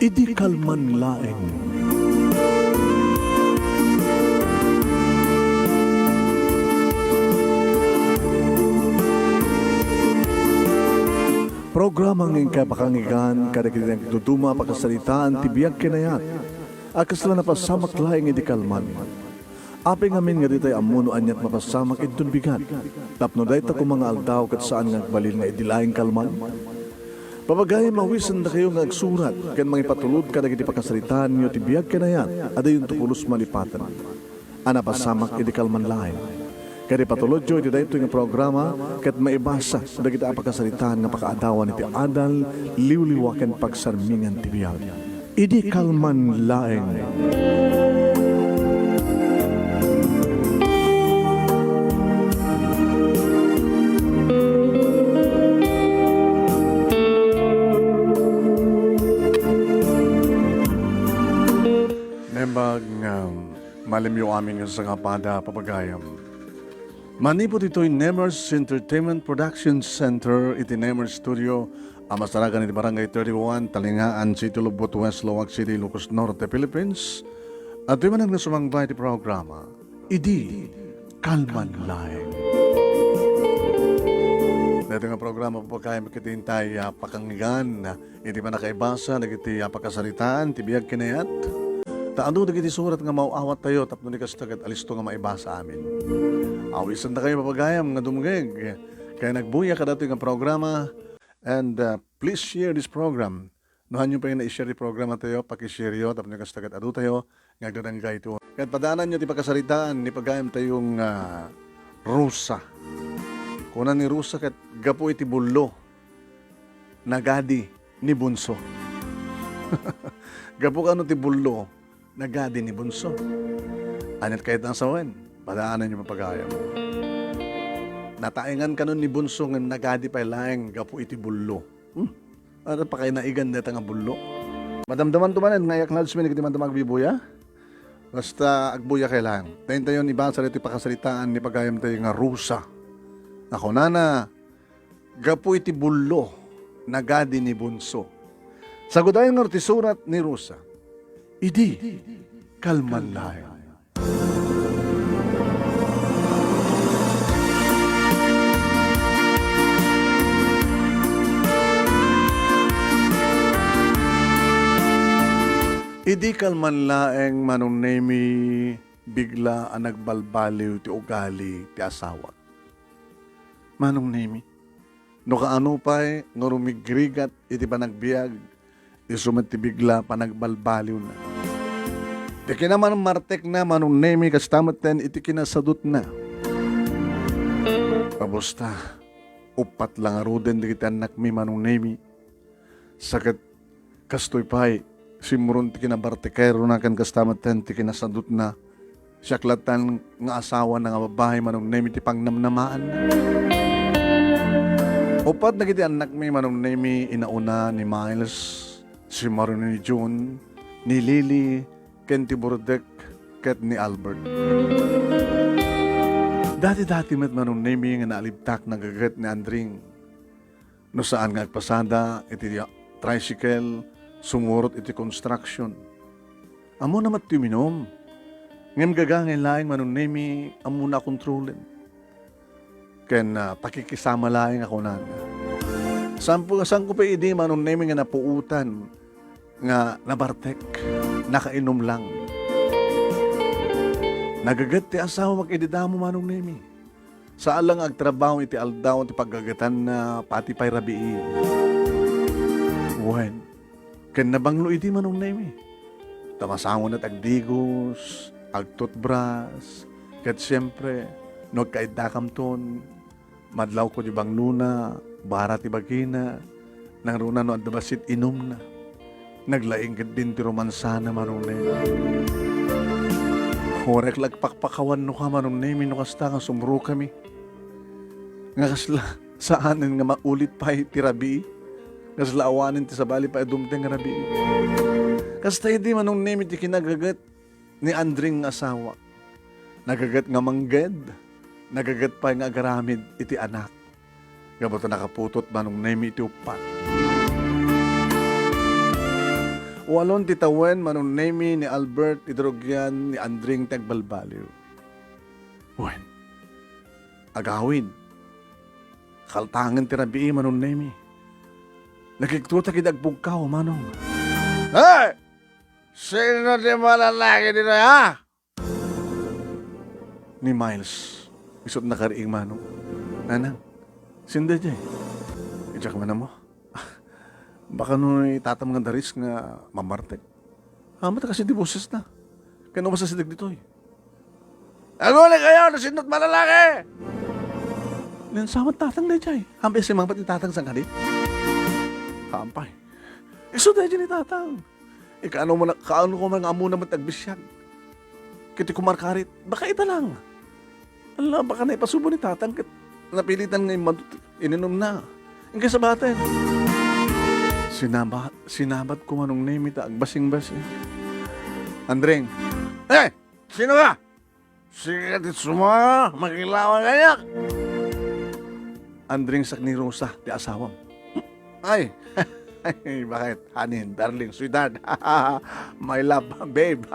Idi kalman laeng. Programa ng kapakangigan, kadagitang tutuma pakasalitaan, tibiyag kinayat, akas lang napasamak laeng idi kalman. Api ngamin nga ditay amuno anyat mapasamak itun bigan. Tapno day ta ko mga aldaw kat saan nga balil nga idilaing kalman. Papagay mawisan na kayo nga agsurat, kan mga ipatulod ka nagiti pakasalitaan nyo tibiyag kinayat, ada yung tukulos malipatan. Anapasamak idi kalman laeng. Kaya patulod jo iti dayto nga programa kat maibasa dagiti apakasalitaan nga pakaadawan iti adal liwliwaken pagsarmingan ti biyag. Idi kalman laeng. Nembag malim yung aming sa kapada papagayam. Manipot ito'y Nemers Entertainment Production Center, iti Nemers Studio, amasaragan iti Barangay 31, Talingaan, City Lubot, West Lowag City, Ilocos Norte, Philippines. At di man ang nasumangbay iti programa, Idi Kalman Laeng. Dito nga programa po kaya makitintay pakangigan, iti man nakaibasa, nagiti pakasalitaan, tibiyag kinayat. Taano nagiti surat nga mauawat tayo, tapno ni kastagat alisto nga maibasa amin. Awisan na kayo papagayam nga dumgeg. Kaya nagbuya ka dito nga programa. And please share this program. Nuhan nyo pa yung na-share yung programa tayo, pakishare yun, tapos nyo kastagat ado tayo, ngagdadanggay ito. Kaya padaanan nyo, di pagkasalitaan, ni pagayam tayong rusa. Kunan ni rusa kat gapo iti bullo, nagadi ni bunso. Gapo ka no ti bullo, nagadi ni bunso. Anit kahit ang sawan, padaanan nyo mapagayam. Nataingan ka nun ni bunso ng nagadi pa laeng gapo iti bullo. Ano pa kayo naigan dito nga bullo? Madamdaman tumanan, ngayak na alas minigit man magbibuya. Basta agbuya kailangan. Tayo tayo ni Basar ito pakasalitaan ni pagayam tayo nga rusa. Ako nana, gapo iti bullo, nagadi ni bunso. Sagudayan nga ti surat ni rusa. Idi kalman laeng. Idi kalman laeng manunemi bigla ang nagbalbaliw ti ugali ti asawa. Manunemi. No kaano pa'y no rumigrigat iti panagbiag isumat ti bigla panagbalbaliw na. Di kinaman martek na manunemi kastamat ten iti kinasadot na. Kabusta, upat lang aruden di kita anak mi manunemi. Sakit kastoy pa'y simurun ti kinabartekero na kan kastamat ten ti kinasadot na. Siyaklatan nga asawa na nga babae manunemi ti pangnamnamaan na. Upat na kiti anak mi manunemi inauna ni Miles, si Maron ni June, ni Lily, ken ti Burdek, ket ni Albert. Dati-dati met manunemi nga naalibtak na gagat ni Andring. No saan nga agpasada, iti tricycle, sumurot iti construction. Amo namat ti minom. Ngem gagangin laing manunemi, amo na kontrolin. Ken pakikisama laing ako na. Saan ko pa idi manunemi nga napuutan, nga nabartek, nakainom lang. Nagagat ti asawa mag-ididamo manong nemi. Saan lang agtrabaho iti aldaw ti paggagatan na pati pa'y rabii. When, ken nabanglo iti manong nemi. Tamasangon at agdigos, agtutbras, ket siyempre, nagkaidakam ton, madlaw ko di banglo na, bara ti bagina, nang runa no adabasit inom na. Naglaing ket din ti romansana manong nemi. Horek lagpakpakawan no ka manong nemi no kasta nga sumro kami. Nga kasla saanin nga maulit pa iti rabi. Kasla awanin ti sabali pa dumteng nga rabi. Kasta hindi manong nemi ti kinagagat ni Andring nga asawa. Nagagat nga mangged. Nagagat pa nga agaramid iti anak. Gabato nakaputot manong nemi iti upat. Walon titawen manong name ni Albert Idrogyan ni Andring Tagbalbaliw. Wen, agawin. Kaltangan tirabi manong name. Nakiktuta kidagbugkaw manong. Hey! Sino di malalaki dito ha? Ni Miles. Isot na kariing manong. Nanang, sinda dyan. Ijak man na mo. Baka nung itatam nga daris nga mamartek. Mata kasi di boses na. Kaya nung masasidag dito eh. Aguli kayo! Nasinot malalaki! Nansamat tatang na dyan. Hampay si mamat ni tatang sang kalit. Hampay. Iso dahil dyan ni tatang. Kaano ko man nga amo naman tagbisyag. Kiti kumarkarit. Baka ita lang. Ala, baka na ipasubo ni tatang. Napilitan ngayon ininom na. Ingkay sa batin. Sinabat ko manong name ita, agbasing-basing. Andring, sino ka? Sige ka suma, makilawan kanyak. Andring sak ni Rosa, di asawam. Ay, bakit? Hanin, darling, sweetheart. My love, babe.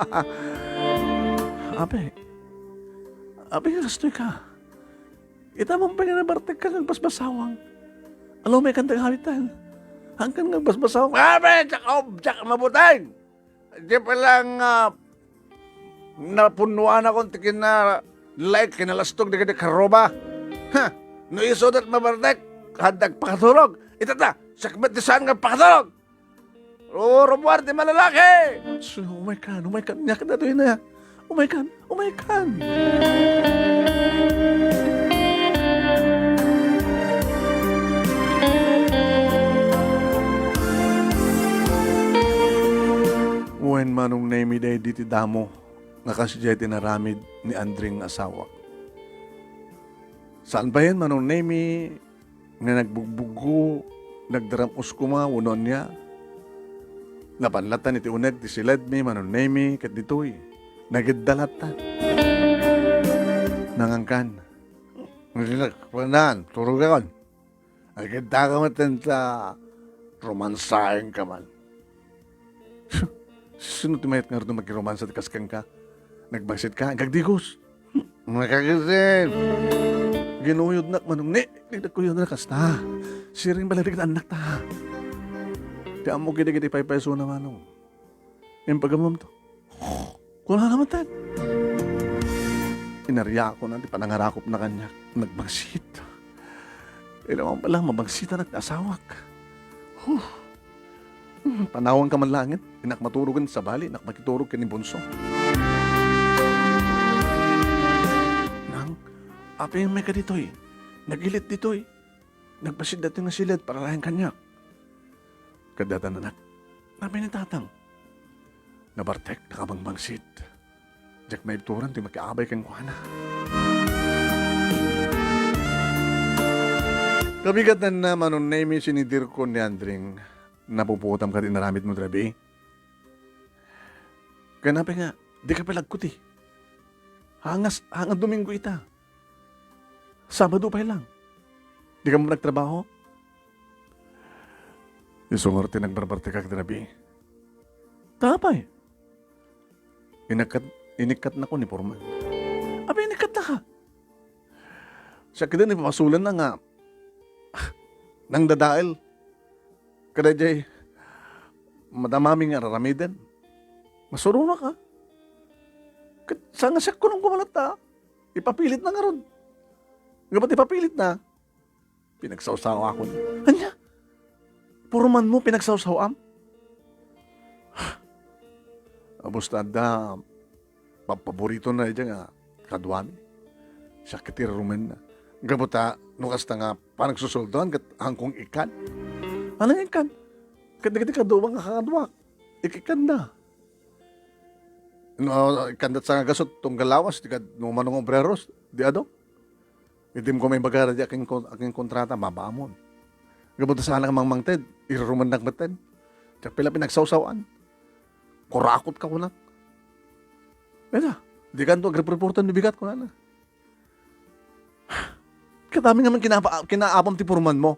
Abe ka kastoy ka. Itamang pa nga na bartek ka ng basbasawang. Alam may kantang habitan. Hanggang nga basbasawang. Abe, tsak mabuting. Di pa lang napunuan akong tikin na like kinalastog di ka karoba. Ha, no iso dat mabartek, hadag pakatulog. Itata, sakbat di saan nga pakatulog. Robuar di malalaki. So, oh my God, nyak na doon na. Oh my God. Wen manong name day diti damo nga kasya tinaramid ni Andring asawa. Saan ba yan manong name nga nagbugbugo, nagdaramos kuma, unon niya. Napanlatan iti uneg, ti silad mi, manong name, kat ditoy. Nagidalatan. Nangangkan. Panan, turugan. Agad ka matan sa romansahin ka man. Sino timayat nga rin magkiromansa at kaskang ka? Nagbasit ka, gagdigos. Makakisin. Ginuyod na, manong nagdagkuyod na kasta. Siring baladig na anak ta. Kaya mo gidi-gidi peso na manong. Yung pagamam to. Kung naman tan. Inarya ko na, di pa nangarakop na kanya. Nagbangsit. Ilang pa lang, mabangsita nag-asawak. Panawang ka man langit, inakmaturugan sa bali, inakmakiturog ka ni Bunso. Nang, apa yung may ka dito'y? Nagilit dito'y. Nagpasid dati ng silid para lahing kanya. Kadatan anak, namin ni tatang. Nabartek, nakabangbangsit. Diyak may ituran, di magkaabay kang kuhana. Kabigatan na manon name sinidir ko ni Andring. Napuputam ka din naramit mo trabi. Kanape nga, di ka palagkot eh. Hangas Domingo ita. Sabado pa lang. Di ka mo nagtrabaho? Isungorte nagbarbarte ka trabi. Tapay. Inikat na ko ni Porman. Abi, inikat na ka. Siya kita ni pamasulan na nga. Nang dadail. Kada jay, madamaming nga raramiden. Masuro na ka. Saan nga siya kunong kumalat na? Ipapilit na nga ron. Nga ba't ipapilit na? Pinagsawsaw ako. Anya? Puruman mo pinagsawsawam? Abusta da, paborito na dyan nga, kadwami. Siya kitirarumen na. Gabuta, nukas na nga, parang susuldoan, hangkong ikan. Anong ikan? Kadi kaduwang kakadwak. Ikikan na. No, ikan dat sa nga gasot, tong galawas, di ka numanong obreros, di ado. Idim ko may bagara di aking kontrata, mabaamon. Gabuta sana ka mangmangted, iraruman nagmaten. Diyak pila pinagsawsawan. Kurakot ka ko na. Beda, di ka ito, agreportan bibigat ko na. Kadami naman kinaapam ti puruman mo.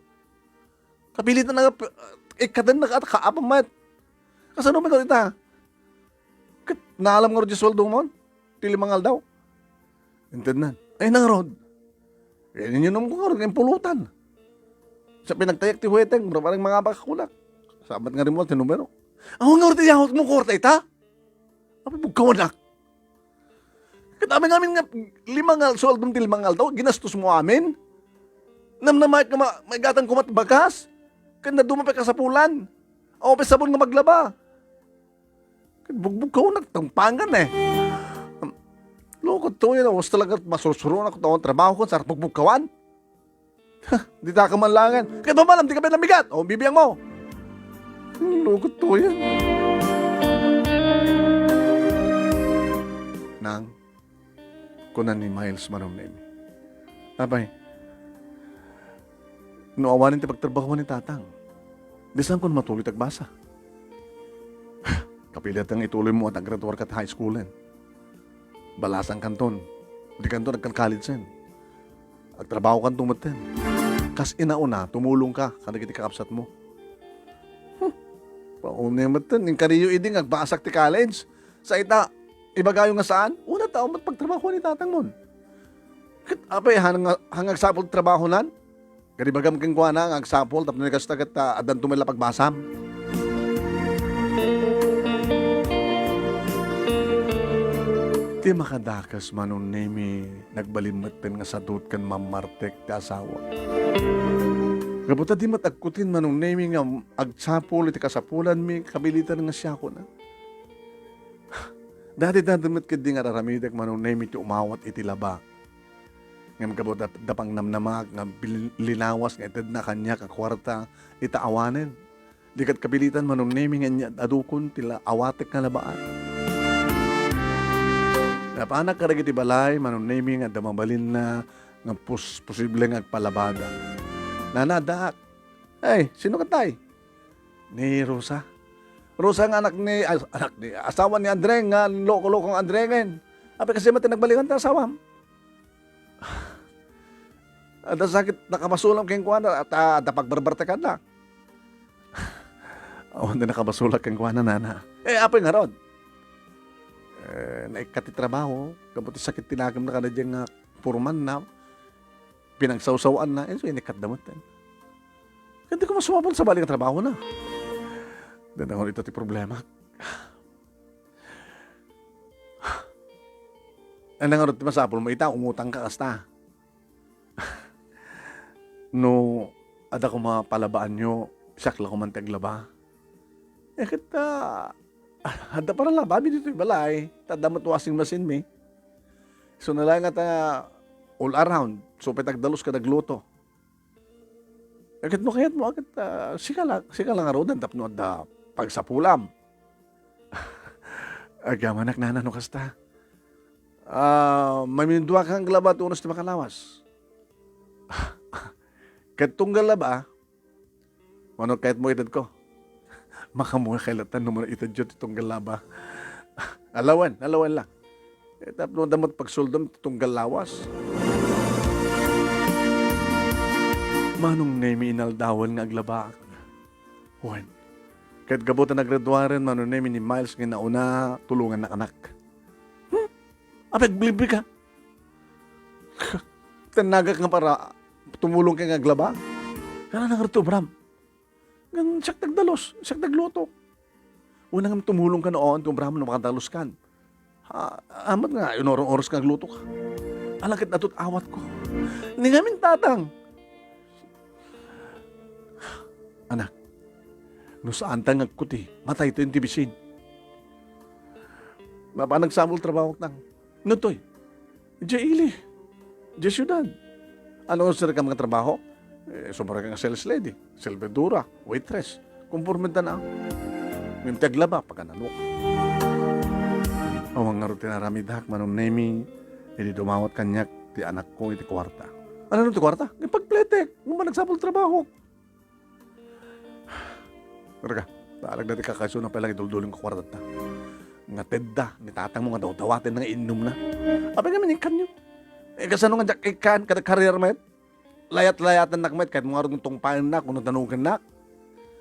Kapilit na nga, ikadan na kaapam mat. Kasano ba ito ita? Kat naalam nga rin yung sweldo mo, tilimangal daw. Inted na. Ay nang rod. Yan yun naman ko nga rin, yung pulutan. Sa pinagtayak ti Hueteng, parang mga bakakulak. Sabat nga rin mo, tinumero. Ang nga rin yahot mo, korta ita? Apa bugkawanak? Katami namin nga, soldong tilimangal daw, ginastos mo amin. Namnamay ka may gatang kumat bakas. Kanda dumapay ka sa pulan. O pa sabon nga maglaba. Bugbog ka unak, tampangan eh. Loko to yun, was talaga masursuron ako taon trabaho ko sa bugbog kawan. Di ta ka manlangan. Kaya ba malam, di ka ba namigat? O bibiyang mo. Loko to yan. Nang, kunan ni Miles Manong Nemi. Abay, nuawanin ti pagtrabaho ni tatang. Di saan kun matuloy tagbasa. Kapilat ang ituloy mo at nag-graduate ka high school yan. Balasang kanton. Di kanton nagkan-college yan. Agtrabaho kan tumaten. Kas inauna, tumulong ka, kada kiti kakapsat mo. Paunay matan, yung kariyo iding agbasak ti college. Sa ita, ibagayo nga saan? Una tao magpagtrabaho ni tatang mon. Apay, hangag sapol trabaho nan? Karibagam keng kuha na, ang agsapol, tapos nagkastagat adan tumila pagbasam. Ti makadakas manon Nemi, nagbalimatan nga sadot kan mamartek ti asawa. Kabuta di matagkutin manon Nemi nga agsapol iti kasapulan mi, kabilitan nga siya ko na. Dati dadamit ka di nga raramidak manon Nemi ti umawat iti laba. Ngayon kabot dapang namnamag nga linawas nga itad na kanya kakwarta itaawanin. Di kat kabilitan manon Nemi nga niya adukon tila awatek nga labaan. Napanak karag iti balay, manon Nemi nga damabalin na nga posible nga agpalabada. Nanadak. Ay, sino katay? Ni Rosa. Rosa nga anak ni asawa ni Andre nga loko-lokong Andre ngayon. Apay kasi mati nagbalikan ta asawam. Ada sakit nakamasulam keng kuana at pagbarbarte ka na. Hindi nakabasulag keng kuana nana. Apay nga rod. Naikati trabaho, kabuti sakit tinagam na ka na dyan nga purman na, pinagsawsawan na, so inikat damot. Hindi ko masumabal sa balik ang trabaho na. Dan ako ito ti problema. Ano nga rin ti masapol mo ita, umutang ka kasta. No, ada ko mapalabaan nyo, siyak lang ko man taglaba. Kita, hada para lang, babi dito yung balay. Tadamot washing machine mi. So nalang nga all around. So petagdalos ka nagluto. Agad mo kayat mo, agad sika lang arodan, tapno da pagsapulam. Agamanak na no kasta. Maminduwa kang glaba tunos ti makalawas. Kahit tunggal laba, ano kahit mo edad ko. Makamuha kailatan naman itad dyan itong galaba. Alawan lang. Tapos damot pagsuldom itong galawas. Manong Nemi inaldawan nga aglaba. Juan, kahit gabutan na graduaren, manong Nemi ni Miles nga nauna tulungan na anak. Apag blibi ka. Tanagak nga para tumulong ka nga aglaba. Kaya na nga rito, Bram. Gan siyak nagdalos, siyak nagluto. Unang tumulong ka noon, tumbraham na makadalos kan. Amat nga, inorong oras ka nagluto ka. Alakit na to't awat ko. Hindi ngamin tatang. Anak, no saan tang agkuti, matay ito yung tibisin. Mapanagsamol trabaho tang. Nutoy, diya ili, diya syudad. Ano sir ka mga trabaho? Sobrang kang sales lady, servidora, waitress, kumpurmenta na. Mimtagla ba, pagkananok. O mga rutinaramidak, manong Nemi, hindi dumawat kanyak, ti anak ko, iti kwarta. Ano nung ti kwarta? Yung pagpletek, nung ba nagsapol trabaho. Pero ka, talag dati kakaso na palang idulduling ko kwarta ta. Nga tedda, ni tatang mo nga daw dawatin na inom na. Apay naman ikan nyo. Kasano nga jak ikan, kada karir met. Layat-layatan nakmet, kahit mga rung tungpain na, kung natanugan na.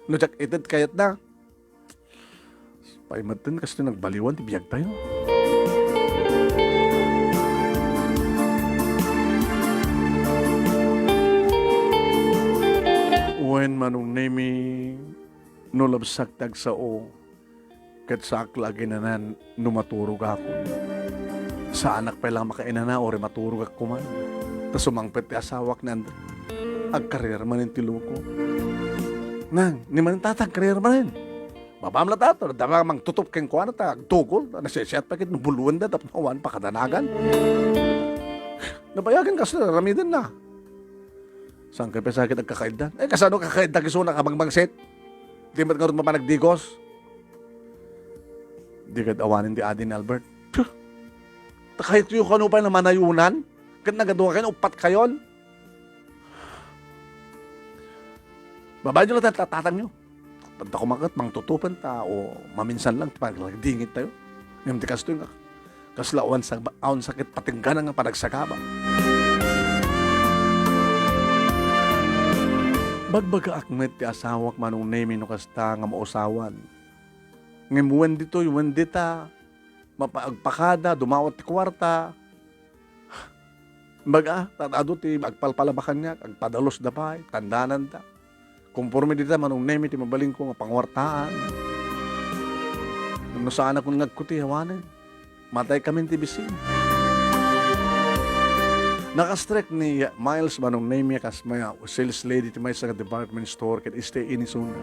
No jak itid kayat na. Paimatan kasi nagbaliwan, tibiyag tayo. When manong nemi nulabsak tag sao, kat sa aklagi na nan numaturog ako. Sa anak pa lang makainana, ori maturog ako man. Tas sumangpet ti asawak na agkarir man yung tiluko. Nang, ni man tatag karir man rin. Babam la tato, dama mang tutup keng kuwan ta, tukol, nasisiyat pa kit nubuluan da, tapos nawan pa kadanagan. Nabayagan kasi, ramidan na. Saan kayo pa sakit nagkakaiddan? Eh, kasano kakaiddan kisuna ka bangbangsit? Di ba't nga rin mapanagdigos? Di kat awanin di Adin Albert. Puh! Kahit yung kano pa na manayunan, kat nagaduha kayo, upat kayon. Babay nyo lang tatatang nyo. Pagda kumakat, mang tutupan ta, o maminsan lang, dingit tayo. Ngayon di kasto yung kaslawan sa aon sakit patingganan nga panagsagaba. Bagbaga akmet ti asawak manong nemi no kasta nga mausawan. Ngayon dito, yung dita, mapaagpakada, dumawat ti kwarta. Baga, tatado ti agpalpalabakan niya, agpadalos da pa, tandanan ta. Kumporme dita manong nemi ti mabaling ko nga pangwartaan. Nung saan ako ngagkuti hawanan, matay kami ti bisin. Nakastrek ni Miles manong name niya kas maya sales lady ti may sa department store ket stay inisuna.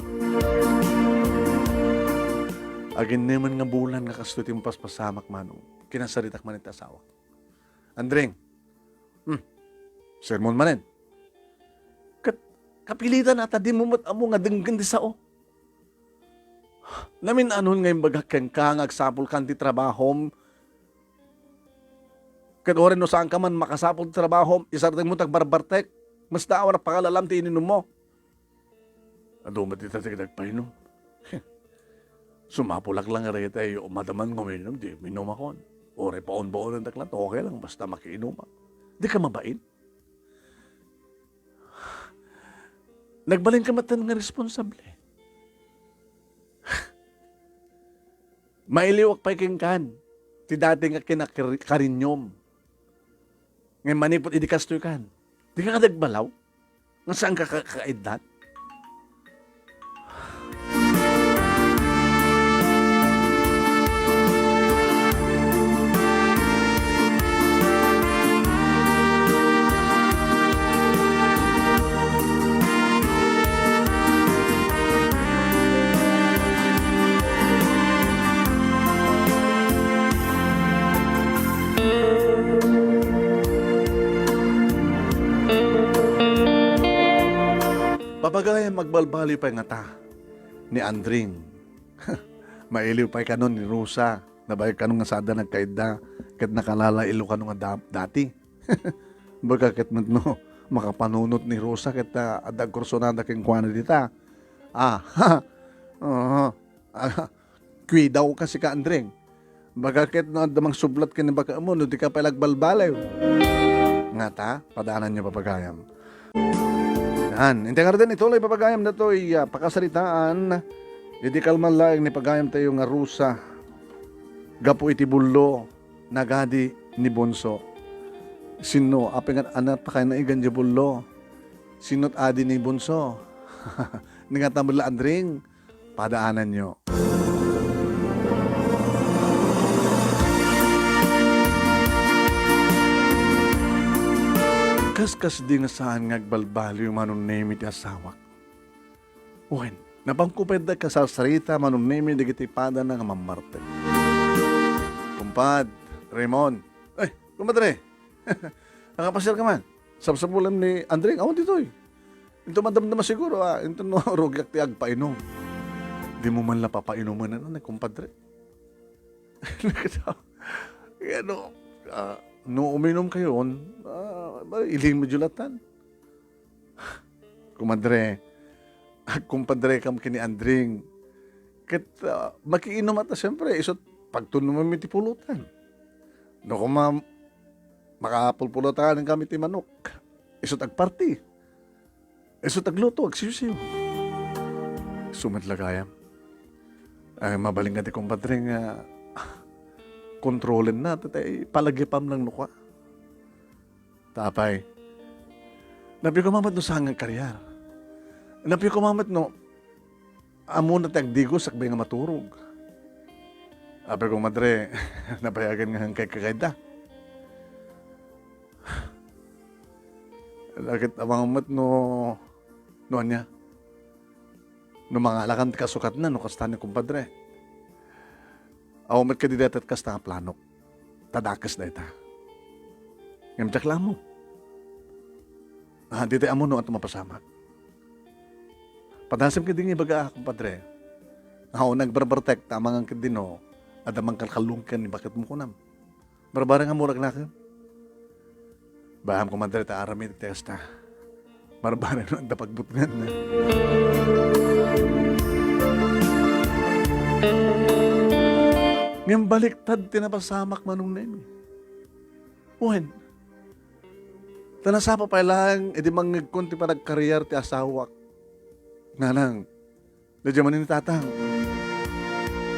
Agin naman nga bulan nga kasto ti paspasamak manong kinasaritak man iti asawa. Andring, sermon manen. Kapilitan ata di mo amo nga denggan di sao. Namin anon ngayon bagakeng ka nga agsapol kan ti trabahom. Kat orin no saan ka man makasapol trabaho, isartang mo tagbarbartek, mas daawa na pangalalam ti ininom mo. Adumat ita ti nagpainom. Sumapulak lang rin tayo, madaman ko minom, di minom ako. Ore paon-baon ang daklat, okay lang, basta makiinom. Di ka mabait. Nagbalin ka matan nga responsable. Mailiwak pa ikingkan, ti dating nga kinakarinyom. Ngayon manipot idikastoy kan. Di ka kadagbalaw? Nga saan ka kakaidlat? Papagaya magbalbali pa nga ta ni Andring. Mailiw pa kanon ni Rosa. Nabay kanong nga sada nagkaida ket nakalala ilo kanong nga dati. Baga ket no makapanunot ni Rosa ket adag kursonada ken kuana dita. Kui daw kasi ka Andring. Baga ket no damang sublat ken baka mo no di ka pa lagbalbalay. Nga ta padanan niya papagayam. Hindi nga rin ituloy papagayam na ito ay pakasalitaan. Hindi kalman laing ni pagayam tayo nga rusa. Gapo iti bullo. Nagadi ni Bonso. Sino? Apingat anak pa kayo na igan di bullo. Sino't adi ni Bonso. Ningatamula Andring. Padaanan nyo. Kaskas di nga saan ngagbalbali yung manong name iti asawak. Uwen, nabangkuped da ka sa sarita manong name di gitipada na nga mamarte. Kumpad, Raymond. Ay, kumadre. Nakapasir ka man. Sabsabulan ni Andring, awan dito eh. Ito madamdama siguro ito no rogyak ti agpainom. Di mo man la papainuman na kumpadre. Ano, no uminom kayo, iling medulatan. Kumadre, kumpadre kam kini Andring. Kat makiinom ata siyempre, isot pagtunom mo ti pulutan. No kung makapulpulutan kami ti manok, isot agparty. Isot agluto, agsisiw. Sumadlagayam. Ay, mabaling ka di kumpadre nga kontrolin na, tatay palagipam lang nuka. Tapay, napi ko mamat no sa hangang karyar. Napi ko mamat no, amo na tagdigo sakbay nga maturog. Ape ko madre, napayagan nga hangkay kakayda. Lakit amang mat no niya. No mga alakan kasukat na, no kasta ni kumpadre. Awamat ka didat at kasta nga planok. Tadakas na ita. Ngamtsak lang mo. Dito amo no at mapasamak. Padasim ka din ibaga, kumpadre. Nagbarbartek, tamang ang kadino, at amang kalkalungkan ni bakit mo kunam. Barbara nga murag na ka. Baham kumpadre, ta aramid testa. Barbara no, ang dapagbutngan na. Ngayon baliktad, tinapasamak manong na yun. Uwan. Tanasapa pa lang, edi mangagkunti pa nagkaryar ti asawak. Nga nang, nadya man ni tatang.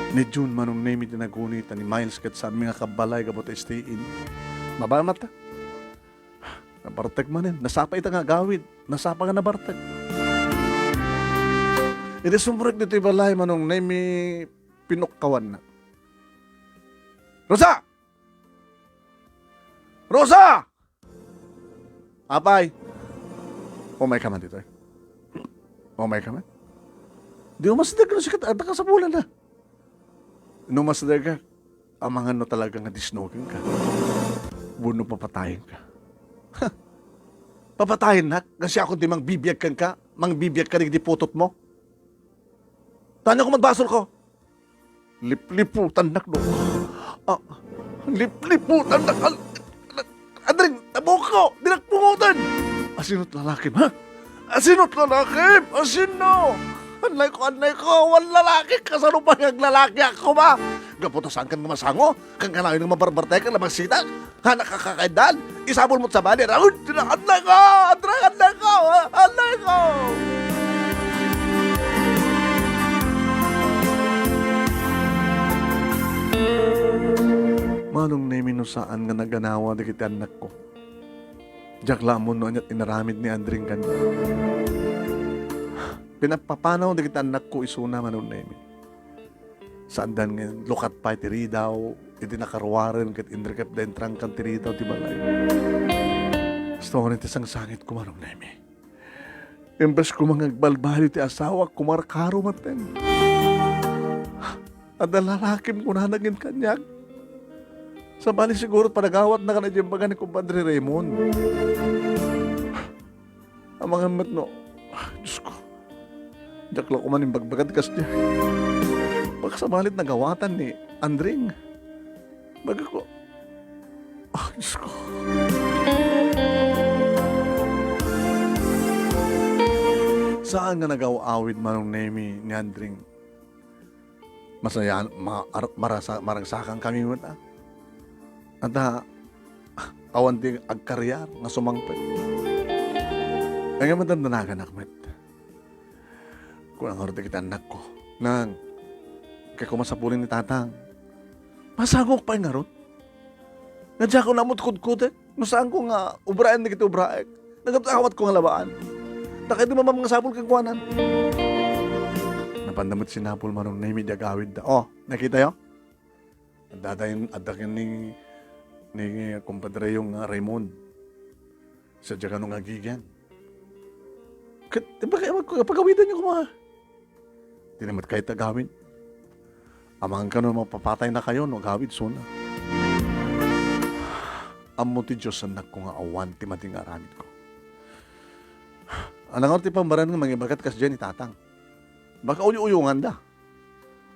Ni June manong name itinagunita ni Miles kat sa mga kabalay kabot estiin. Mabamat ta. Nabartag manin. Nasapa ita nga gawid. Nasapa nga nabartag. Edi sumurag dito ibalay manong name pinukkawan na. Rosa! Rosa! Apay! Umay ka man dito eh. Umay ka man? Di umasdag na sikat. Ata ka sa bulan na. Numasdag ka. Amangan no talaga nga disnogin ka. Buno papatayin ka. Papatayin na? Kasi ako di mang bibiyag ka. Mang bibiyag ka rin di putot mo. Tanya ko magbasol ko. Lipliputan na no. Lipliputan na. Andring, tabok ko! Dinakpungutan! Asinot lalakim, ha? Asinot lalakim! Asino! Anlay ko! Wal lalaki! Kasano pa yung lalaki ako ba? Gaputasan kang masango? Kang kanayon ng mabarbartay kang labagsita? Ha, nakakakaidan? Isabol mo't sa bali. Anlay ko! Anlay ko! Anlay ko! Manong namin no saan nga naganawa na kita anak ko. Diyak lamon no anyat inaramid ni Andring kanya. Pinapapanaw na kita anak ko isuna manong namin. Saan dan nga lukat pa tiri daw, iti nakarwaran kat indrikap da entrang kan tiri daw ti balay. Gusto ko rin tisang sangit ko manong namin. Imbes ko mga balbali ti asawa, kumarkaro maten. At nalalakim ko na naging kanyag. Sa bali siguro panagawat na ka na dyan baga ni kumpadre Raymond. Ang mga matno, Diyos ko, daklo ko man yung bagbagad kas niya. Baka sa balit nagawatan ni Andring. Baga ko, Diyos ko. Saan nga nagaw-awid manong nemi ni Andring? Masaya, maragsakan kami mo ta. At awan di agkaryar nga sumangpit. Ay nga matandanagan akmet. Kung ang orte kita anak ko, nang kaya kumasapulin ni tatang, masagok pa nga ron. Nadya ko namot kudkudek, masaan ko nga ubraan na kita ubraek. Nagkatawat ko nga labaan. Nakay di mamam nga sapul kang kuwanan. Napandamot sinapul manong naimi di agawid da. Oh, nakita yo? Adakin ni kumpadre yung Raymond. Sadya ka nung agigyan. Diba kayo pagawitan niyo kuma? Di naman kahit agawin. Amang ka nung mapapatay na kayo, no agawid suna. Amo ti Diyos anak ko nga awan ti mating aramid ko. Anang orti pambaran nga mangibagat kas dyan itatang. Baka uyungan da.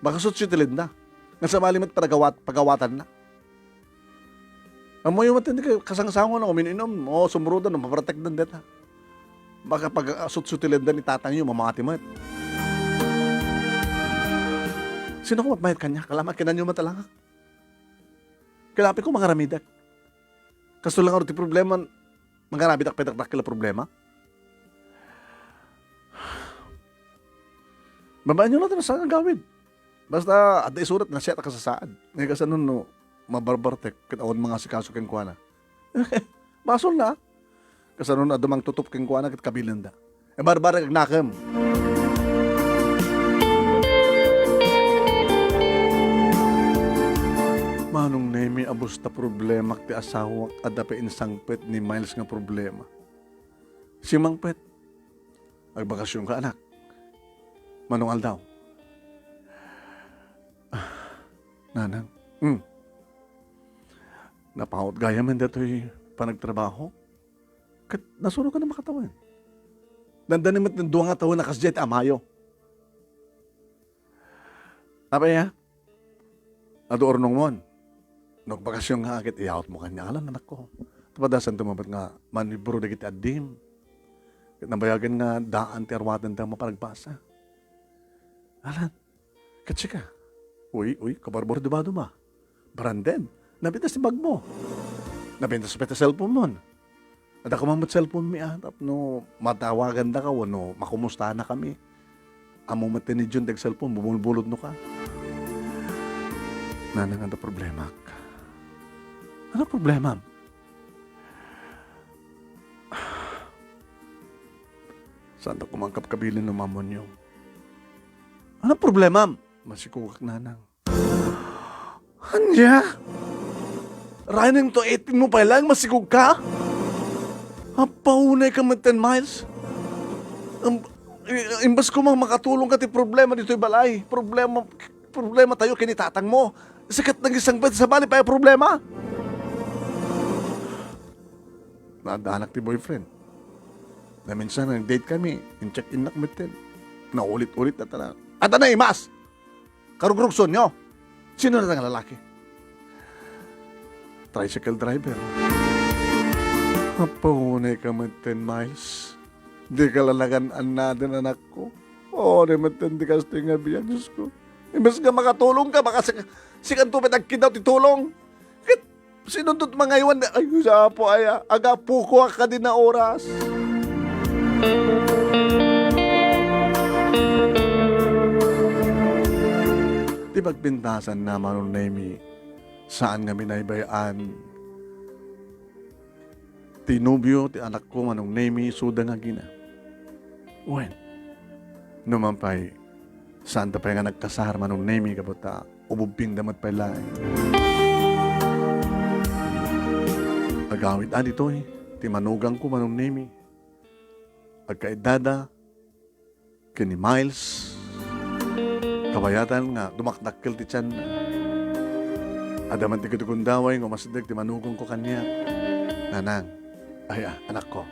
Baka sutsitilid na. Nga sa malimat pagawatan na. Amo yung matindi ka kasangsango na umininom. O sumrudan, mapapratek dan deta. Baka pag sutsitilid na ni tatang yung mamatimat. Sino ko matmayat kanya? Kalamat kinanyo matalangak. Kalapi ko mga ramidak. Kaso lang ti problema, mga ramidak pedak kila problema. Babaan nyo natin sa gawin. Basta, ada isurat na siya kasasaan. Ngayon kasi nun, no, mabarbartek, kitawad mga sikaso keng kuana. Basol na. Kasi nun, adumang tutup keng kuana, kit kabilanda. Barbarek nakam. Manong nemi abos ta problema ti asawak at dapat insangpet ni Miles nga problema. Si Mangpet, agbakasyon ka anak. Manong aldaw. Nanang, napahot gaya man dato'y panagtrabaho. Kat nasuro ka na makatawan. Dandanin mo't ng duwa nga taon na kasjet amayo. Apay ha? Ado ornong mon. Nagbakasyon nga agad, iyaot mo kanya. Alam, anak ko. Tapadasan tumabat nga, maniburo na kita adim. Nabayagan nga daan ti arwatan tang maparagpasa. Alan, katsi ka. Uy, kabarbor duma. Branden, nabinta si bag mo. Nabinta sa peta cellphone mo. Ada ka mamot cellphone mi atap no matawagan da ka no makumusta na kami. Amo matin ni John dag cellphone bumulbulod no ka. Nanang ada problema ka. Ano problema? Saan na kumangkap kabilin ng mamon niyo? Ano problema? Masikugak nanang. Anya? Running to 18 mo pa lang, masikug ka? Paunay ka man 10 miles? Imbas ko mang makatulong ka ti problema dito'y balay. Problema tayo kinitatang mo. Sikat ng isang bed sa bali pa yung problema. Nadaanak ti boyfriend. Na minsan nag-date kami, in-check-in nakmitin. Naulit-ulit na tala. At na imas! Karugrugson nyo. Sino na nga lalaki? Tricycle driver. Papunay ka man 10 miles. Di ka lalagan-an natin anak ko. Oo, naman 10 di ka sa tinga biyan, Diyos ko. Imbes nga makatulong ka, baka sikan tupit ang kidaw titulong. Sinundot mga iwan, ay, sa po ay, aga puko ka din na oras. Di pagbintasan na Manong Nemi, saan nga minaybayan, tinubyo, ti anak ko Manong Nemi, suda nga gina. Wen, numampay, saan ta pa nga nagkasar Manong Nemi, kabuta, ububing damat pa lang. Agawid dito ti manugang ko Manong Nemi. Agkaedada, kini Miles, kabayatan nga, dumakdakkel ti tiyan. Adaman ti kutugundaway, ngumasadag ti manugang ko kanya. Nanang, anak ko,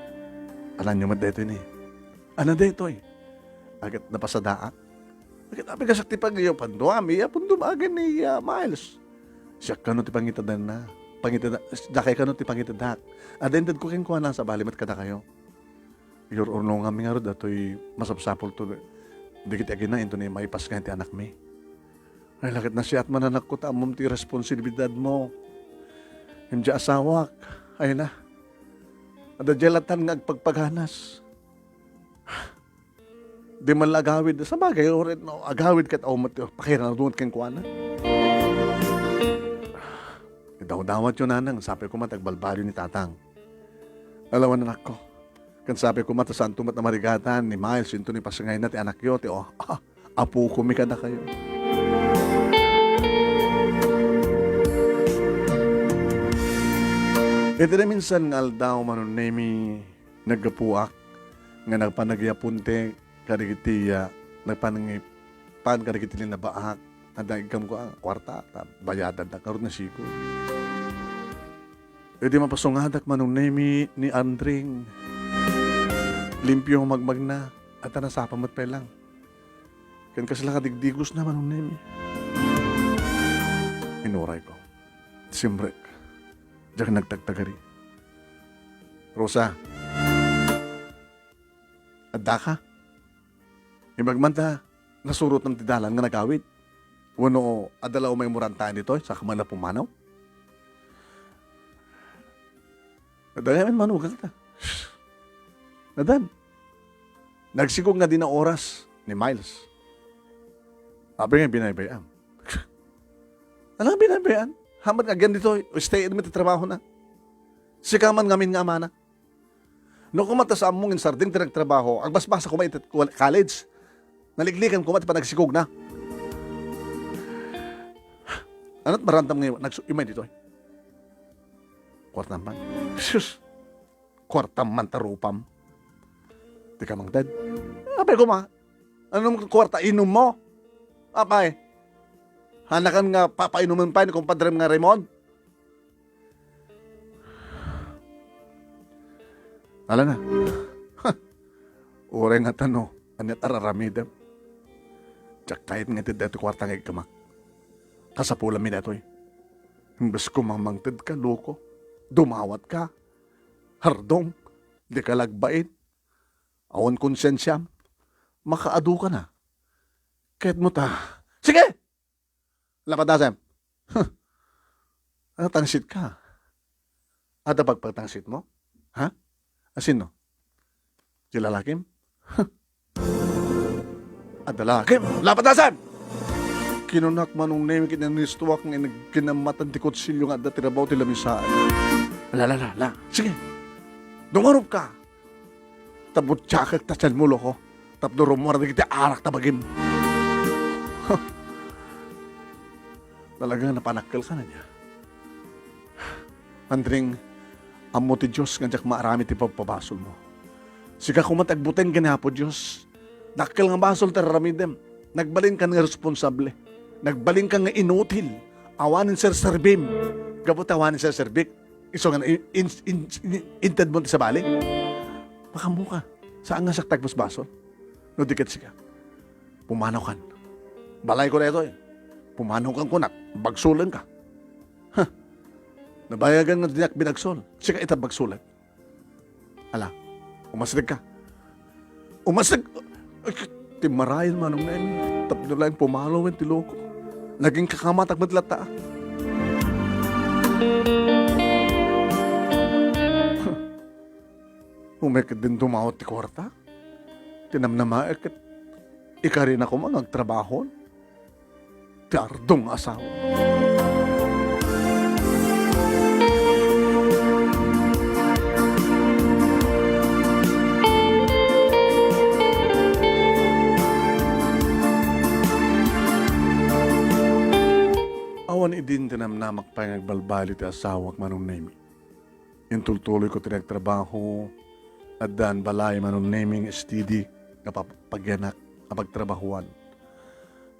alam niyo dito ni. Ano dito Agad napasadaak. Agad apigasak ti pag-iyo, panduami, pundumagan ni Miles. Siya kano ti pangitadan na. Dakay ka no ti pangitadak. Adended ko king kuha na sa balimat kada kayo. Your orno nga mi nga rod ato'y masapsapol to. Dikit agin na ito na maipas ka ti anak mi. Ay lakit na siya at mananak ko tamom ti responsibilidad mo. Hindi asawak. Ay na. Ada jelatan nga agpagpaganas. Di man agawid. Sa bagay, orit no, agawid kat aumat. Pakiran na keng kuha na. Daw-dawat yun nanang, sabi ko matagbalbaryo ni tatang. Alawan anak ko. Kan sabi ko matasan tumat na marigatan ni Miles, yun to ni pasangay na ti anak yo, ti apo kumika na kayo. Ito na minsan nga aldaw Manong Nemi naggapuak nga nagpanagyapunte karigitiya nagpanangipan karigitili na baak nadagam ko ang kwarta bayadan na karoon na sigo. E di mapasungadak Manong Nemi ni Andring. Limpyo magmag na at nasapa mo't pa lang. Kan kasila kadigdigos na Manong Nemi. Inuray ko. Simbrek. Diyan nagtagtagari. Rosa. Adda ka. Ibagmanta nasurot ng tidalan nga nagawid. Wano adalaw may murantaan dito sa kamala pumanaw. Nadayaman manugang ta. Nadan. Nagsigong nga din ang oras ni Miles. Abi nga binabayaan. Ano nga binabayaan? Haman nga gan dito, stay in trabaho na. Sikaman ngamin nga mana. No kumata sa among insarding tinagtrabaho, ang basbasa ko maitit college. Naliglikan ko pa nagsikog na. Ano't marandam ngayon, nagsuimay dito eh. Kwartam man. Sus, kwartam man tarupam. Di ka mang dad. Abay ko ma, anong kwarta inom mo? Apay, hanakan nga papainuman pa ni kumpadrem nga Raymond. Ala na. Ure nga tano, anit araramidam. Tsak kahit nga dito kwarta nga ikamak. Kasapula mi datoy. Imbes ko mamangtid ka, loko. Dumawat ka. Hardong. Di ka lagbait. Awan konsensyam. Makaadu ka na. Kahit mo ta. Sige! Lapadasem. Ano tangsit ka? Ada pagpagtangsit mo? Ha? Asin no? Si lalakim? Ada lalakim? Lapadasem! Kinunak manong name kinanistuwak nga kinamatan ti kutsilyo nga da tirabaw ti lamisaan. La. Sige. Dungarup ka. Tabot tsakak tatsan mo loko. Tapdo rumora na kita arak tabagim. Talaga napanakil ka na niya. Andring, amo ti Diyos nga jak maarami ti pagpabasol mo. Siga kumatagbuten ka niya po Diyos. Nakil nga basol tararamidem. Nagbalin ka nga responsable. Nagbalin ka nga inutil. Awanin sir serbim. Gabot awanin sir serbik. Iso nga inted mo sa balik. Makamuka. Saan nga saktak mas basol? No dikit siya. Pumanaw kan. Balay ko na ito eh. Pumanaw kan kunak. Bagsulan ka. Ha. Nabayagan nga dinak binagsol. Siya itab bagsulan. Ala. Umasig ka. Umasig. Timarayan manong na yun. Tapos lang pumalawin ti loko. Naging kakamatak madlata. Umekit din tumawat ti kwarta. Tinamnama ekit. Ika rin ako magtrabaho. Ti ardong asawa. Awan idin tinamnamak pa yung nagbalbali ti asawak manong nemi. Yung tultuloy ko tinagtrabaho at daan balay manong naming estidi kapapagyanak kapagtrabahuan.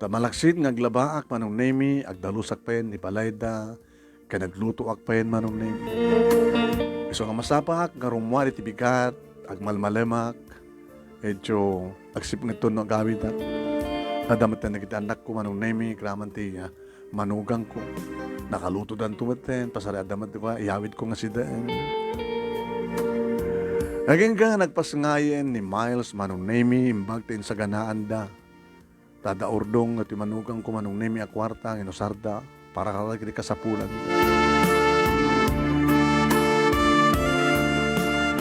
Tamalaksit ngaglabaak manong nemi agdalusak pa yun ipalayda kanagluto ak pa yun manong nemi. Iso nga masapak nga rumwari ti bigat agmalmalemak edyo agsip nga ito no gawid na nadamat na nagita anak ko manong nemi kraman ti manugang ko. Nakaluto dan tumaten, pasarada damat diba, iyawid ko nga si daan. Naging ka nagpasangayin ni Miles manong nemi, imbag tin sa ganaan da. Tada urdong at manugang ko manong nemi akwarta, inosarda, para kalagri kasapulan.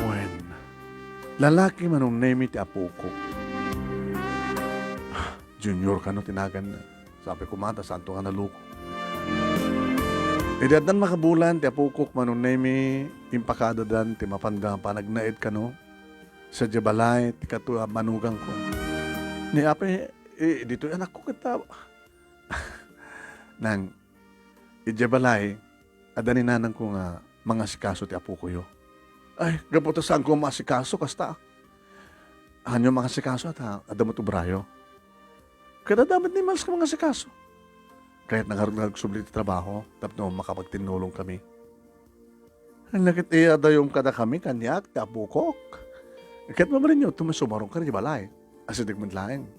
When, lalaki manong nemi ti apo ko. Junior ka no tinagan na. Sabi ko mata, saan to ka naluko? Idadan makabulan, ti apukok manong nemi, impakada dan, ti mapanda, panagnaid ka no? Sa jabalay, ti katua manugang ko. Ni ape, dito anak ko kita. Nang, jabalay, adanin nanang ko nga, mga sikaso ti apuko yo. Ay, gaputa saan ko mga sikaso, kasta. Hanyo mga sikaso at adamot ubrayo. Kaya dapat ni Miles ka mga sikaso. Kahit nagsublit trabaho, tapos no, makapagtinulong kami. Ang lakit ada yung kada kami, kanyak, tapukok. Kahit mo rin yun, tumasumarong ka rin, balay. Asidig mo laing.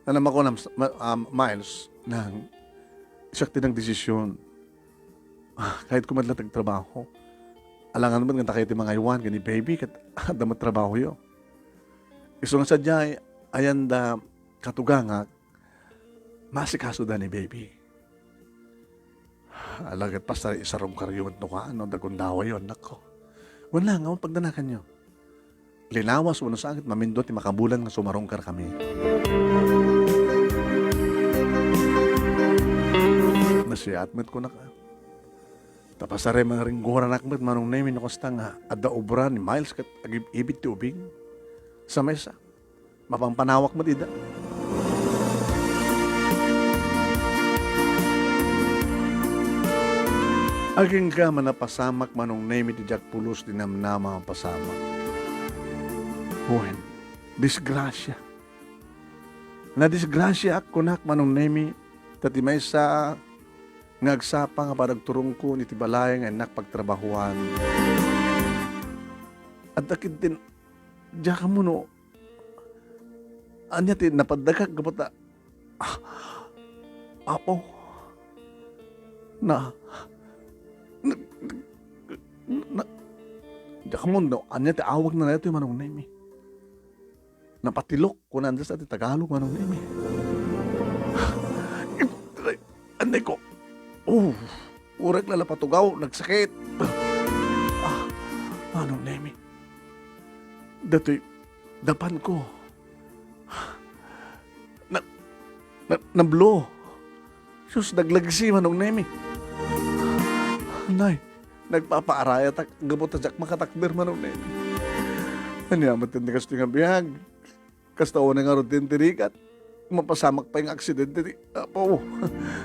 Alam ako ng Miles, nang isakti ng desisyon. Kahit kumadlatag trabaho, alangan naman nga kayo mga iwan, gani baby, kat damat trabaho yun. Iso nga sadya, ayan da, katugangak, masikaso da ni baby. Alagat pa sa isarong karyumat no ka, ano, dagundawa yun, nako. Wala nga, pagdanakan nyo. Linawas mo na sa akit, mamindot, makabulan nga sumarong kar kami. Masiyat met ko na ka. Tapasare mga ringgoran akmet manong nemi no kasta nga adda obra ni Miles kat ibit ti ubing sa mesa. Mapampanawak mo ida. Aging ka manapasamak manong nemi ti Jack Pulos di namnama pasamak. Buhen, disgrasya. Na disgrasya ak kunak manong nemi tati may sa ngagsapa nga parang turong ko ni tibalay nga enak pagtrabahuan. At akid din, diya ka mo no, anya ti napadagag kapata, apo, diya ka mo no, anya ti awag na ito yung manong nemi. Napatilok ko nandiyan sa ti Tagalog manong nemi. Anday ko, urek lala patugaw, nagsakit. Anong nemi? Dato'y dapan ko. Nablo. Sus, naglagsi manong nemi. Nay, nagpapaaraya tak, gabot na jak makatakder manong nemi. Anyamat hindi kasto nga biyag. Kastawa na nga rin tirikat. Mapasamak pa yung aksidente. Apo,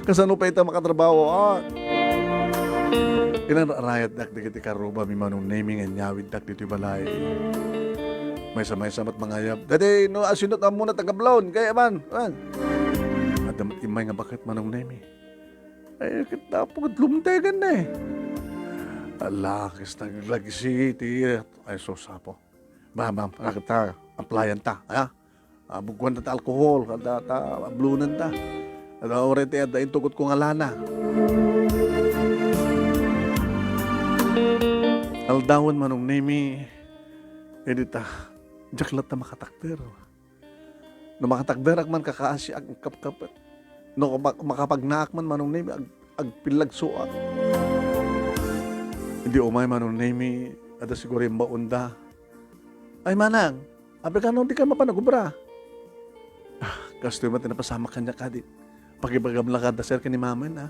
kasano pa ita makatrabaho. Inarayat dak di kiti karuba mi manong naming and nyawid dak dito balay. May samat mangayab. Dati no asinot ang muna tagablon. Kaya man. At imay nga bakit manong nami. Ay kita pagod lumtegan na eh. Alakis naglagi si ay sosapo. Bam, kita applyan ta. Bugwan ta alkohol, kada ta ablunan ta. Ada orete ada intugot ko nga lana. Aldawan manong nemi edita jaklat ta makatakder. No makatakder ak man kakaasi ag kapkap. No makapagnaak man manong nemi ag pilagsuak. Hindi umay manong nemi ada siguro yung maunda. Ay manang, abi ka no di ka mapanagubra. Kasto yung tinapasama kanya ka di. Pagibagam lang ka sir ka ni mama na.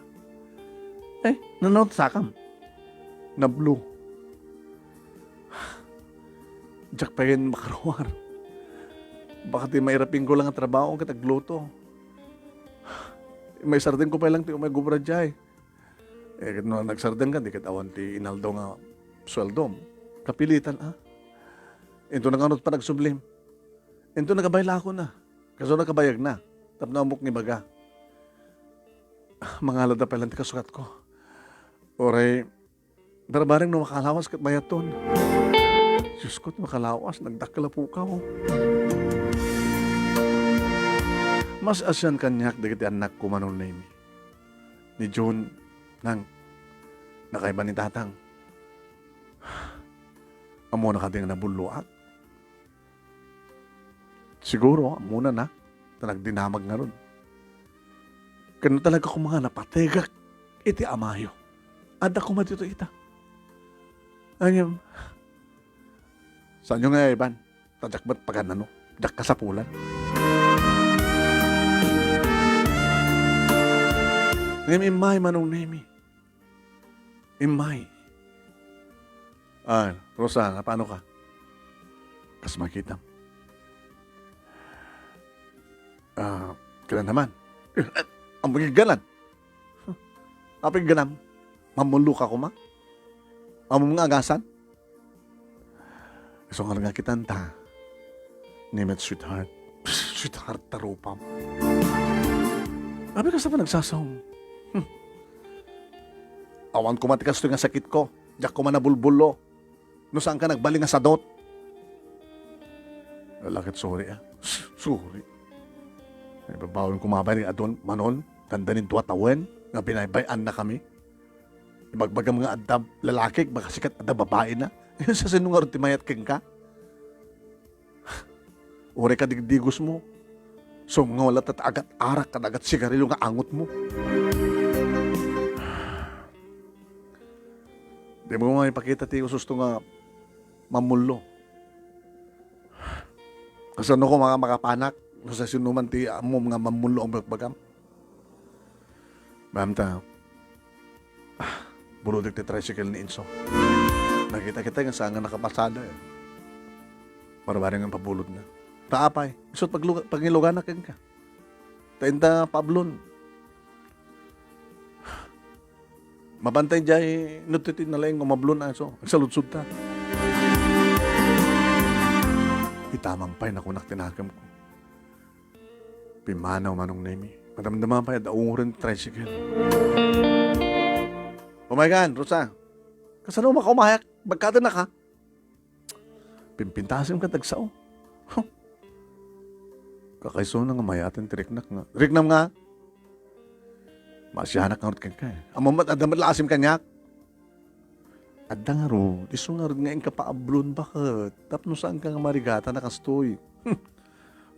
Nanonood sakam. Na blue. Diyak pa yun makarawar. Baka di mairapin ko lang ang trabaho ang katagluto. May sardin ko pa lang ti umay gubra jay. No, nagsardin ka, di katawan ti inaldo nga sweldo. Kapilitan Ito na nga pa nagsublim. Ito nagabayla ako na. Kaso nakabayag na. Tap na umok ni baga. Mga alada pa lang ti kasukat ko. Oray, darabarang no makalawas kat bayaton. Diyos ko, makalawas. Nagdakala po ka mo. Mas asyan kanyak dagiti anak ko manong name. Ni June nang nakaiba ni tatang. Amo na ka din nabuluak. Siguro, muna na nagdinamag nga ron. Kano talaga ko mga napategak iti amayo. Ada ko matito ita. Anyam. Saan nyo nga, Ivan? Tadyak ba't pagano? Jak ka sa pulan? Ngayon, imay manong nemi. Imay. Rosa, paano ka? Kas makita. Kailan naman? Ang magigalan. Apig ganam. Mamulok ako ma? Among nga agasan? So nga kitanta. Name it sweetheart. Sweetheart tarupam. Abi ka sa pa nagsasawang. Awan ko matikas ito nga sakit ko. Diyak ko man nabulbulo. No saan ka nagbaling nga sadot? Lakit sorry Sorry. Babawin ko mga bari adon manon. Tandanin tuwa tawen. Nga binaybayan na kami. Ibagbaga mga adab lalaki. Baka sikat adab babae na. Yun sa sinungar timayat king ka. Uri ka digdigos mo. So ngolat at agat arak at agat sigarilyo nga angot mo. Di mo mga ipakita ti usos to nga mamulo. Kasano ko mga makapanak sa sinuman ti amo nga mamulo ang bagbagam. Bamta, Buludik ti tricycle ni Inso. Nakita kita nga saan nga nakapasada eh. Marabari nga pabulod na. Taapay. Isot pagilugan na ka. Tainta pablon. Mabantay dyan, nutitin na lang mablon na iso. Nagsaludsud ta. Itamang pa'y nakunak tinakam ko. Pimanaw manong nemi. Madamdaman pa'y daungurin tricycle. Pumaygan, Rosa. Kasano makakumayak? Bagkada na ka? Pimpintasim ka tagsao. Huh. Kakaiso na nga mayatin ti Riknak nga. Riknam nga. Masyahanak nga rin ka. Amamat adamat laasim kanyak. Adda nga ro. Iso nga rin nga yung kapaablon. Bakit? Tapno saan ka nga marigata na kastoy?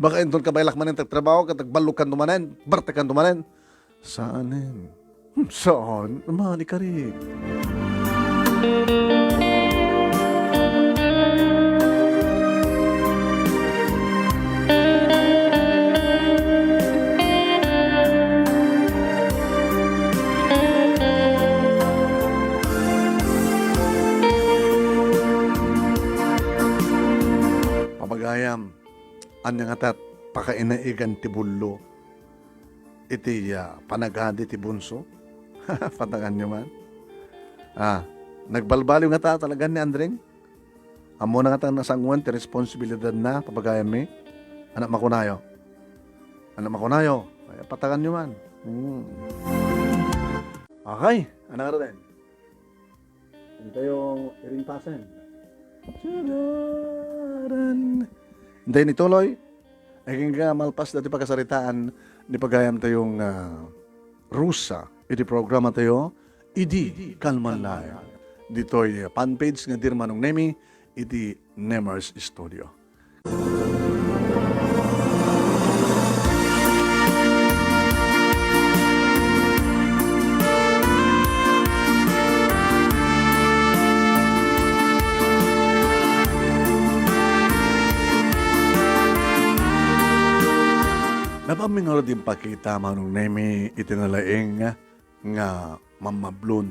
Baka endon ka bailak manin tagtrabaho ka tagbalukan dumanen. Bartekan dumanen. Saanin? Saan? Mali ka rin. Pamagayam, anya nga tat, pakainaigan ti bullo. Iti panagadi ti bunso. Patagan nyo man. Nagbalbaliw nga ta talaga ni Andring. Amo na nga ta nasanguan ti responsibilidad na papagayam mi. Anak makunayo. Anak makunayo. Ay, patagan nyo man. Okay. Anak ka rin. Ito yung irintasan. Hindi ni Tuloy. Ay nga malpas dati pagkasaritaan ni pagayam tayong Rusa. Iti programa tayo. Idi Kalmanlaya. Dito'y fanpage nga dirmanong nemi. Iti Nemers Studio. Napaming nga din pakita manong nemi itinalaing nga mamablon,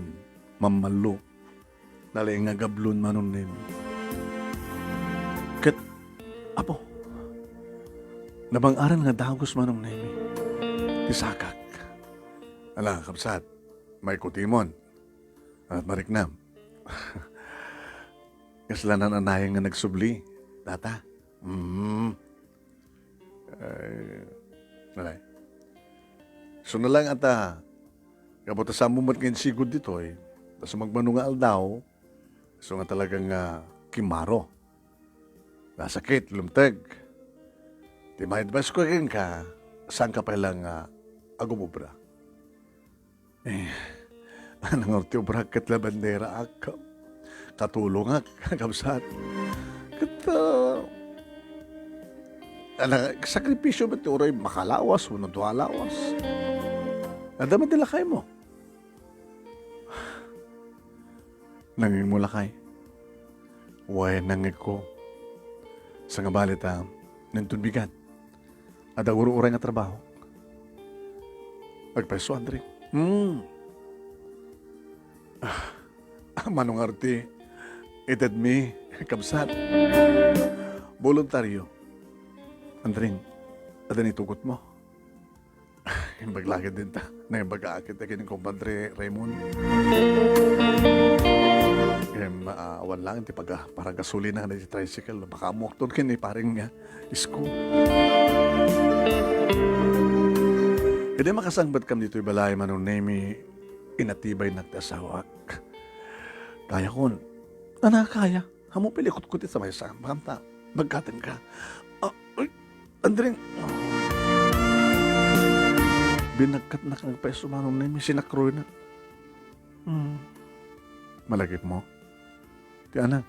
mamalo. Nalaing nga gablon manong nemi. Kat, apo, nabang-aran nga dagos manong nemi. Isakak. Ala, kapsat, may kutimon. At mariknam. Kaslanan anayang nga nagsubli. Data. Nalay. So na lang ata, kapag sa mumat ngayon sigod dito eh, tapos magmanungal daw, so nga talagang kimaro. Nasakit, lumtag. Di ma-advise ko rin ka, saan ka palang agumubra? Anong ortibra kat la bandera ak, katulong ak, kapsat. Sakripisyo ba ito oray makalawas, unod lawas. Nadaman nila kayo mo. Nanging mo lakay. Huwag nangig ko. Sa nga balita, nintun At ang uro-uray nga trabaho. Pagpeso, Andre. Manong arti. Itad mi, kabsat. Voluntaryo. Andring, ada ni tugot mo. Yung baglagid din ta. Na yung bag-aakit na kining kumpadre Raymond. Awan lang, parang gasolina na si tricycle. Baka amok doon kini paring isko. Hindi makasangbat kam dito ibalay manong nemi inatibay nagtasawak. Kaya kon, kaya. Hamo pilikot-kutit sa may sambam ta. Bagkatan ka. Andring, binagkat na kang peso manong nemi, sinakroy na. Malagip mo. Ti anak,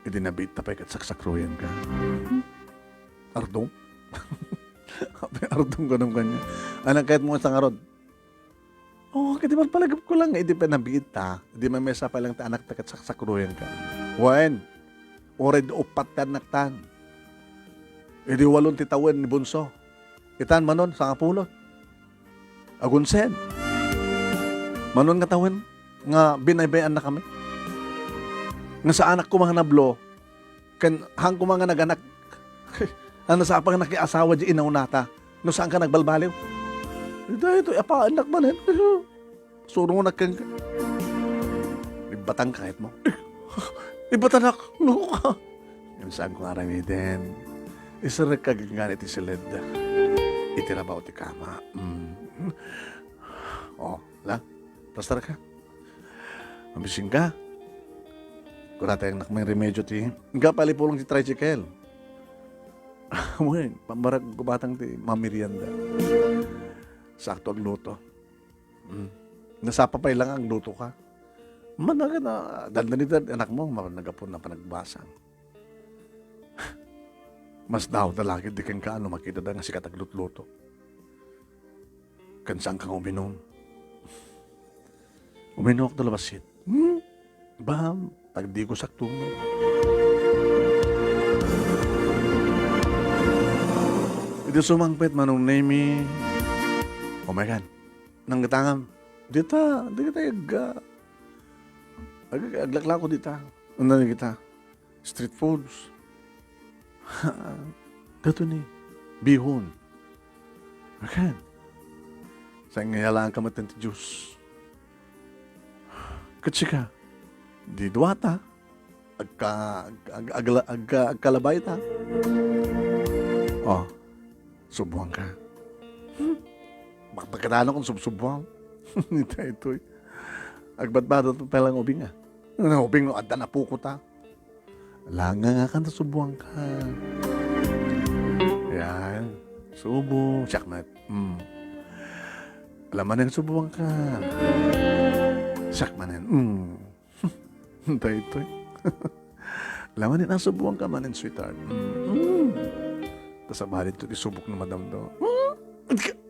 idinabit tapay kat saksakroyan ka. Ardong? Ardong ka nung kanya. Anak, kahit mo isang arod. Kaya di ba palagap ko lang, hindi pa nabiit ta. Hindi mamesa pa lang ta anak takat saksakroyan ka. Wen, ored upat ta naktan. Idi walon titawan ni bunso. Itan manon sa kapulot. Agunsen. Manon nga tawan. nga binaybayan na kami. Nga sa anak ko mga nablo, kan hang ko mga naganak, ano sa apang nakiasawa di inaunata, no saan ka nagbalbaliw? Ito, apa anak man yan. Surong na kang, ibatang kahit mo. Ibatanak, no ka. Yung saan ko arami din. Isa na kagangan iti silid. Itirabaw ti kama. Oh, la, plastar ka. Mabising ka. Kung natin nak may remedyo ti, nga palipulong ti tricycle. Amoy, pambarag kubatang ti mamirianda. Sakto ang luto. Nasapapay lang ang luto ka. Managa na, daldanidad anak mo, nagapon na panagbasang. Mas daw talakid di kang kaano makita da nga si kataglut-luto. Kansang kang uminom. Uminom ako talabasit. Bam, tagdi ko sakto mo. Ito sumangpit manong name. Oh my God. Nang gatangam. Dita aglakla ko dita. Ano na kita? Street foods. Dato ni. Bihon. Okay. Sa ngayalaan ka matanti Diyos. Katsika. Di duwata. Agkalabay ta. Oh. Subuhan ka. Pagkatano kung subsubuhan. Ito. Agbat-bato ito palang ubing ah. Ubing no, adda na po ko ta. Langa nga ka na subuhan ka. Yan. Subo. Sakmat. Alaman yung subuhan ka. Sakmanin. Ito. Alaman yung nasubuhan ka manin, sweetheart. Tapos abalin ito, isubok na madam daw.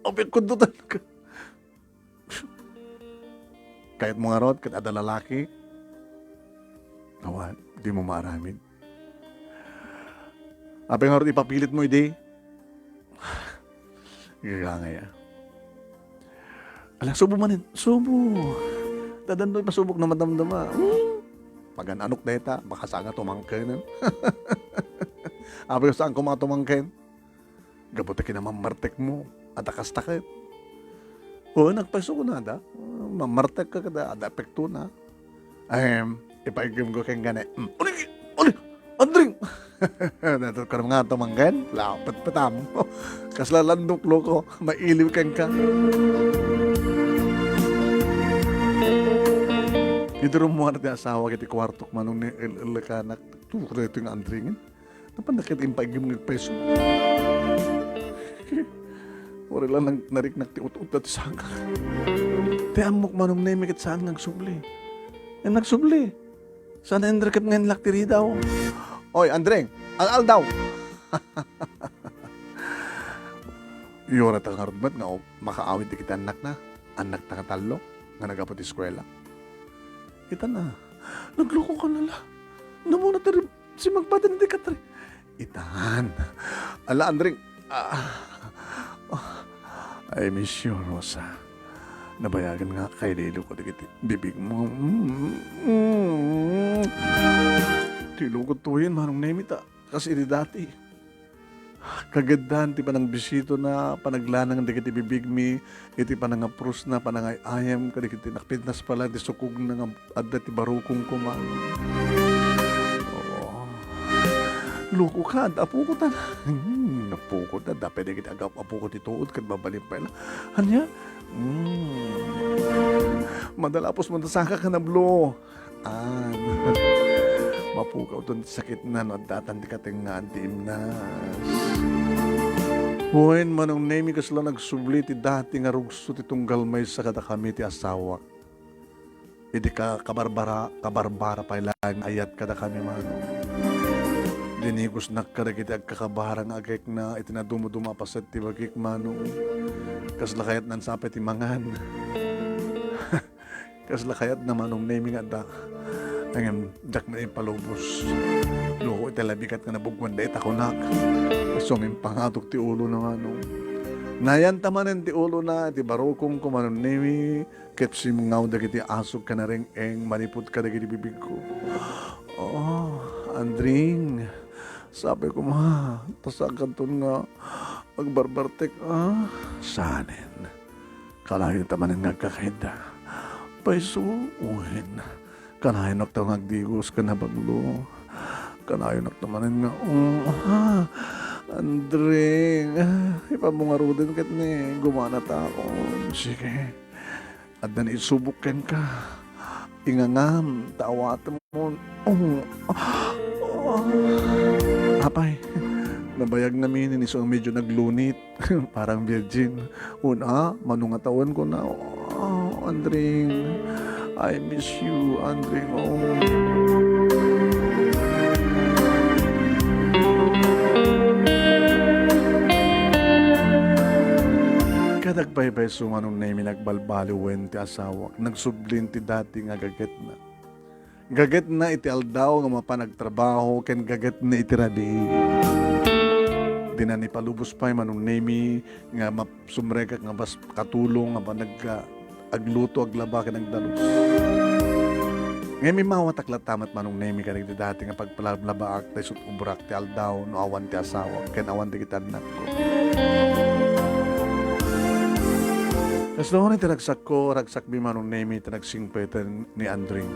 Obig kundutan ka. Kahit mga rod, kahit ada lalaki, awan, di mo maaramin. Apeng nga rod, ipapilit mo, hindi. Gagangay ah. Ala, subo manin. Subo. Dadandoy, pasubok na madamdama. Pagan anok na ita, baka saan nga tumangkin. Apeng saan ko mga tumangkin? Gabutin na mamartek mo. At akas takit. Oo, nagpaso ko na da. Mamartek ka kada. Ada epekto na. Ipaigim ko kayong gani. Uli! Andring! Natot ka naman nga tumanggan. Lapat patam. Kaslalandok loko. Mailiw kang ka. Ito rin mo na asawa kiti kwartok manong ni ilakanak. Tukro ito yung andringin. Napanakit yung paigim ng peso. Wala lang nariknak ti ut-ut at sanga. Ti amok manong naimikit saan nagsubli. Nagsubli. Sana endrakit ngayon laktiri daw. Oy, Andreng, al daw. Yora ta karudmat nga makaawit di kita anak na. Anak ta katalo nga nagapot eskwela. Kita na. Nagloko ka na la. Namuna tari si magpatan di ka tari. Itan. Ala, Andreng. I miss you, Rosa. Nabayagan nga kay Lilo ko dikit bibig mo. Tilukot to yun, manong nemita. Kasi di dati. Kagandaan, ti panang bisito na panaglanang dikit bibig mi. Iti panang apros na panangay ayam. Kadikit nakpitnas pala, di sukog na nga adda ti barukong kuman. Luko ka, apukot na. Napukot na, dapat na kita agap apukot ituod, kat babalim pa ila. Hanya? Madalapos mo nasaka ka na blo. Mapukaw doon sakit na, no, datan di kating nga anti-imnas. Huwain manong nemi kasla nagsubli ti dati nga rugso ti tunggal may sa kada kami ti asawa. Idi ka kabarbara pa ilang ayat kada kami manong. Dinigos na karagiti agkakabarang agek na itinadumuduma pa sa tibagik manong. Kasla kayat nan sapet imangan. Kasla kayat na manong naming adak. Ang dak na impalubos. Loko italabikat ka na bugwan da itakunak. Suming pangatok ti ulo na manong. Nayan tamanen ti ulo na, ti barukong kumanon nimi, ketsi ngaw dagiti asok ka na rin eng manipot ka dagiti bibig ko. Oh, Andring, sabi ko tasakan ton nga, magbarbartek, sanin. Kalahin tamanen nga kakahida, paisuuhin. Kanahin ak tawang agdigos ka na baglo. Kanahin ak tamanen nga, Andring, ipamungarudin kat ni, gumana ta ako. Sige, at na isubukin ka. Ingangam, taawatan mo. Apay, nabayag namin, iso ang medyo naglunit. Parang virgin. Una, manungatawan ko na. Andring, I miss you, Andring. Kadagbaybay sumanong na nagbalbaliwen ti asawa. Nagsublin ti dati nga gaget na. Gaget na iti aldaw nga mapanagtrabaho ken gaget na iti rabi. Di na ni palubos pa manong nemi nga sumrekak nga bas katulong nga agluto aglaba ken agdalos. Ngayon may mawataklat tamat manong nemi kanang dati nga pagpalabaak tayo sut ubrak ti aldaw no awan ti asawa ken awan ti kitanak ko. Kas noon iti ragsak mi manong nemi iti nagsingpetan ni Andring.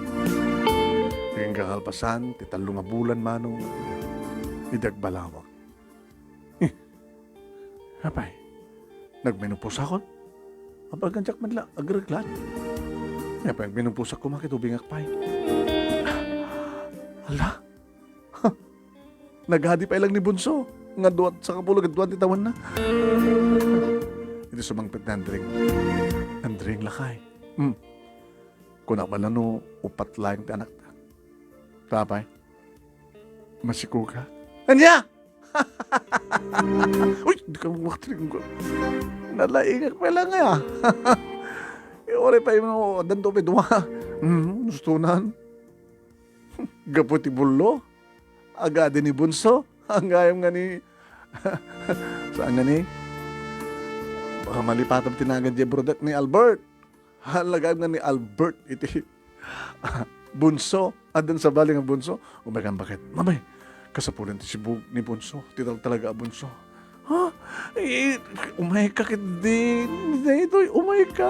Kayang kakalpasan, ti talo nga bulan manong idagbalawak. Apay, nagmenupos ako. Apagansyak madla, agraglat. Apay, nagmenupos ako makitubing akpay. Ala, naghadi pa ilang ni Bunso. Nga duwat sa kapulog at duwat itawan na. Ito sumangpit na Andring. Andring lakay. Kung nakabala no, upat lang ti anak ta. Tapay, masiko ka. Anya! Uy, di ka makatring ko. Nalaingak pa lang nga. Iore pa yung danto pa duwa. Gustunan. Gaputi bulo. Agad ni Bunso. Ang gayam nga ni... Saan nga ni? Baka malipatang tinagan di brodak ni Albert. Halagam nga ni Albert. Iti Bunso. Adan sa baling ang Bunso. Umagang bakit? Mamay, kasapulan ti sibug ni Bunso. Titaw talaga ang Bunso. Ha? Umay ka kit din. Ito'y umay ka.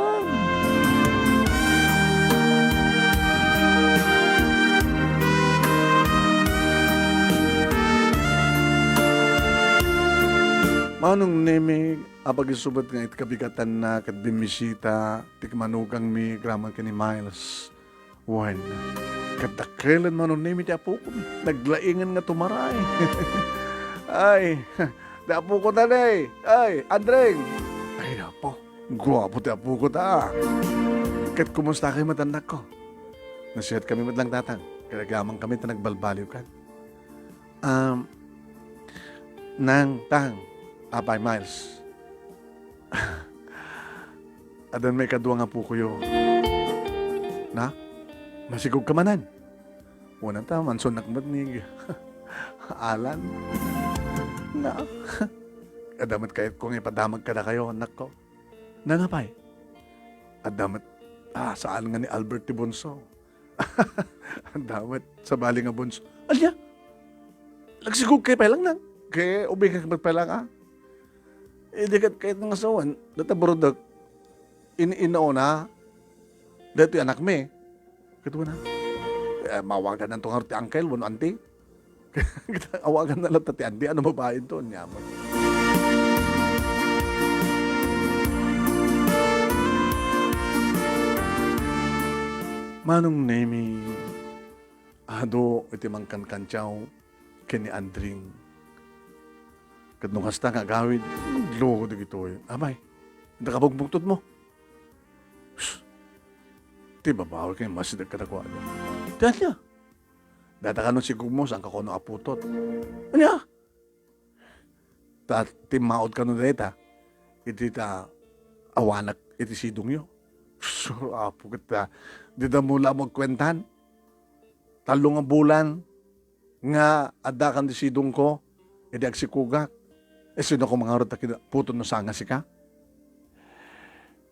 Manong nemi, apag isubat nga itkabigatan na kat bimisita, tikmanugang mi graman ka ni Miles. Wan, katakilan manong nemi ti apo ko. Naglaingan nga tumaray. Ay, di apo ko ta day. Ay, Andring. Ay, apo. Guwapo ti apo ko ta. Kat kumusta kayo matanak ko? Nasiyat kami matlang tatang. Kalagamang kami ta nagbalbaliw ka. Nang, tang. Apay, Miles. Adan may kadwa nga po kuyo. Na? Masigog ka manan. Unang ta, manson nakmadnig. Alan. Na. Adamat kahit kung ipadamag ka na kayo, anak ko. Nangapay. Adamat, saan nga ni Albert ti Bunso. Adamat, sa bali nga Bunso. Alya, lagsigog kayo pa lang nang. Kaya ubing ka magpalang di kahit ng asawan, dati brodak, inauna, dati anak me, kito na, mawagan na itong harti uncle, wano auntie, awagan na lang tati auntie, ano babae ito, nyaman. Manong nemi, iti mangkan kansyaw, kini Andring, kat nung hasta nga gawid, loko di gito eh. Amay, nakabugbugtod mo. Ti babawal kayo masidag katakwado. Tiyan niya. Data ka nung sigug mo, saan ka ko nung aputot. Anya? Ti maod ka nung data. Iti ta awanak iti sidong yo. So, apo kita. Di da mula magkwentan. Talong ang bulan. Nga adakan di sidong ko. Iti agsikugak. Sino ko mga harot puto no sanga si ka?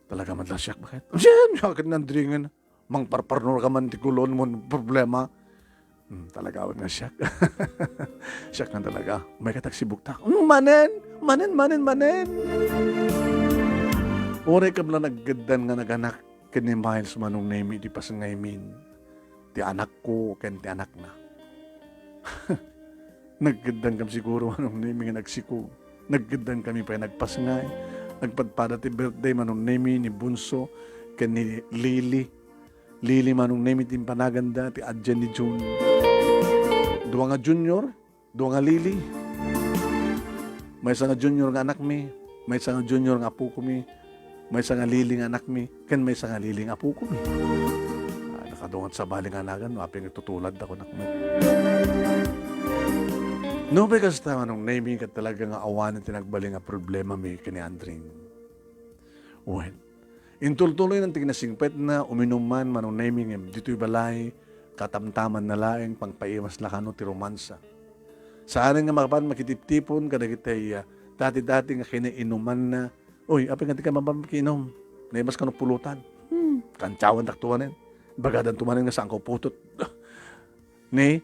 Talaga madlasyak, bakit? Diyan, yakit nandringan. Mang parparnor ka man ti kulon mo problema. Talaga ako nga siyak. Siyak na talaga. May katagsibugta. Manen! Manen, manen, manen! Oray ka lang naggadan nga naganak kini Miles manong name di pas ngaymin. Ti anak ko, ken ti anak na. Naggadan kami siguro manong name nga nagsiko. Naggadan kami pa nagpasngay. Nagpadpada ti birthday manong name ni Bunso ken ni Lily. Lily manong name ti panaganda ti adyan ni June. Dua nga junior, dua nga Lily. May isa nga junior nga anak mi, may isa nga junior nga apo ko mi, may isa nga Lily nga anak mi, ken may isa nga Lily nga apo ko mi. Nakadungat sa baling anagan, aping tutulad ako nak mi. No, because tama nung naming ka talaga nga awanan tinagbaling nga problema mi kini Andring. When, intultuloy ng tignasingpet na uminuman manong naming dito'y balay, katamtaman na laeng pangpaiwas na kano ti romansa. Saan nga makapan makitip-tipon kada kitay dati-dati nga kinainuman na, uy, apin nga ti ka mabamikinom, naimas ka no pulutan. Kantsawan taktuanin. Bagadan tumanin nga saan ko putot. Ni,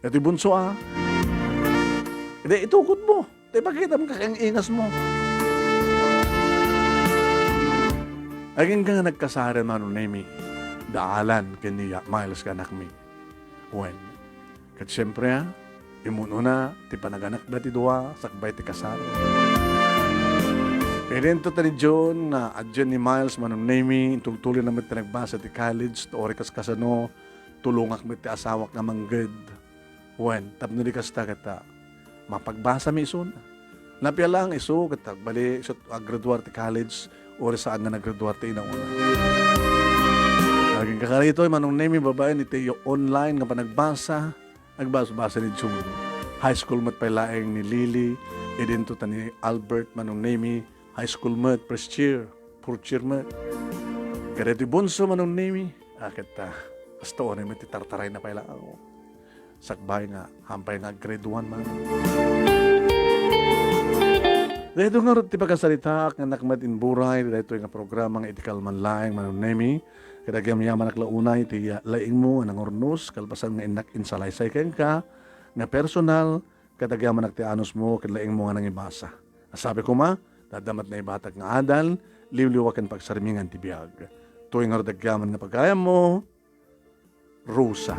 ito'y bunso Hindi, itukod mo. Di bakit ang ingas mo? Aging ka nga nagkasaran manong nami, daalan kaniya Miles ka anak mi. When, kat siyempre imuno na, ti panaganak na ti duwa, sakbay ti kasal. Irento ta ni John na adyan ni Miles manong nami, tugtuloy naman ti nagbasa ti college, to orikas kasano, tulungak mi ti asawak nga mangged. When, tapno di kasta kata, mapagbasa mi iso na. Napya lang iso, kata, bali, iso graduar ti college, ori saan nga nag-graduar ti inauna. Laging kakarito, manong name yung babae ni Teo online nga pa nagbasa ni June. High school mat pailaeng ni Lily, idento ta ni Albert manong name, high school mat, first year mat. Karito bunso manong name, akit hasta o naman ti tartaray na pailaang ako. Sakbay nga, hampay nga grade 1 man. Dahito nga rin ti pagkasalita, nga nakmat in buray, dahito nga programa nga itikal man laeng manong name, kadagam yaman naklaunay, ti laing mo, anang ornos, kalpasan nga inak insalaysay ken ka, nga personal, kadagam ti anos mo, kadlaing mo nga nang ibasa. Sabi ko dadamat na ibatak nga adal, liwliwakan pagsarmingan ti biyag. Tuwing nga dagyaman nga pagkaya mo, Rosa.